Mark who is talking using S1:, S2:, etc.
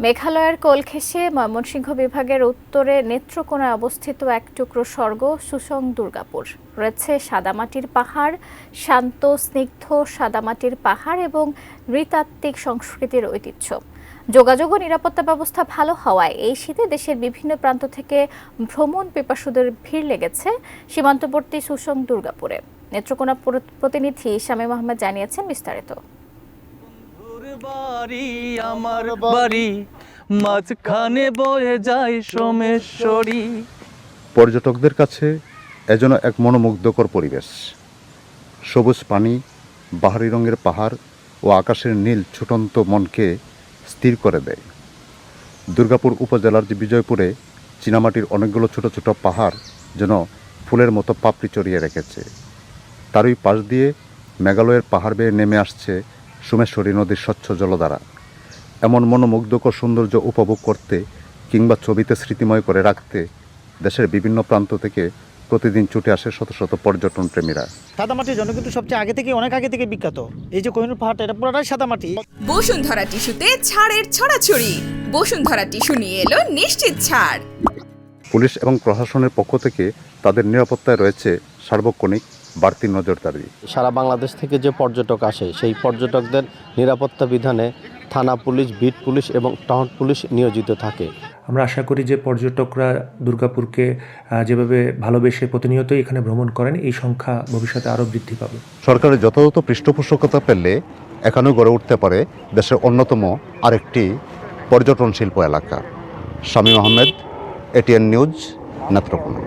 S1: মেঘালয়ের কোল ঘেঁষে ময়মনসিংহ বিভাগের উত্তরে নেত্রকোনায় অবস্থিত এক টুকরো স্বর্গ সুসং দুর্গাপুর। রয়েছে সাদামাটির পাহাড়, শান্ত স্নিগ্ধ সাদামাটির পাহাড় এবং নৃতাত্ত্বিক সংস্কৃতির ঐতিহ্য। যোগাযোগ ও নিরাপত্তা ব্যবস্থা ভালো হওয়ায় এই শীতে দেশের বিভিন্ন প্রান্ত থেকে ভ্রমণ পিপাসুদের ভিড় লেগেছে সীমান্তবর্তী সুসং দুর্গাপুরে। নেত্রকোনা প্রতিনিধি শামীম আহমেদ জানিয়েছেন বিস্তারিত।
S2: বাড়ি আমার বাড়ি মাঝখানে বয়ে যায় সোমেশ্বরী।
S3: পর্যটকদের কাছে এজন্য এক মনোমুগ্ধকর পরিবেশ। সবুজ পানি, বাহারি রঙের পাহাড় ও আকাশের নীল ছুটন্ত মনকে স্থির করে দেয়। দুর্গাপুর উপজেলার বিজয়পুরে চীনামাটির অনেকগুলো ছোট ছোট পাহাড় যেন ফুলের মতো পাপড়ি চড়িয়ে রেখেছে। তারই পাশ দিয়ে মেঘালয়ের পাহাড় বেয়ে নেমে আসছে সোমেশ্বরী নদীর স্বচ্ছ জলধারা। এমন মনোমুগ্ধকর সৌন্দর্য উপভোগ করতে কিংবা ছবিতে স্মৃতিময় করে রাখতে দেশের বিভিন্ন প্রান্ত থেকে প্রতিদিন ছুটে আসে শত শত পর্যটন প্রেমীরা।
S4: সাদামাটির জন্য কিন্তু সবচেয়ে অনেক আগে থেকে বিখ্যাত। এই যে কোহিনুর পাহাড়টা, এটা পুরোটাই সাদামাটি।
S5: বসুন্ধরা টিস্যুতে ছাড়ের ছড়াছড়ি। বসুন্ধরা টিস্যু নিয়ে এলো নিশ্চিত ছাড়।
S3: পুলিশ এবং প্রশাসনের পক্ষ থেকে তাদের নিরাপত্তায় রয়েছে সার্বক্ষণিক বাড়তি নজরদারি।
S6: সারা বাংলাদেশ থেকে যে পর্যটক আসে সেই পর্যটকদের নিরাপত্তা বিধানে থানা পুলিশ, বিট পুলিশ এবং টাউন পুলিশ নিয়োজিত থাকে।
S7: আমরা আশা করি যে পর্যটকরা দুর্গাপুরকে যেভাবে ভালোবেসে প্রতিনিয়তই এখানে ভ্রমণ করেন, এই সংখ্যা ভবিষ্যতে আরও বৃদ্ধি পাবে।
S3: সরকারের যথাযথ পৃষ্ঠপোষকতা পেলে এখানেও গড়ে উঠতে পারে দেশের অন্যতম আরেকটি পর্যটন শিল্প এলাকা। Shamim Ahmed, ATN news, Netrokona.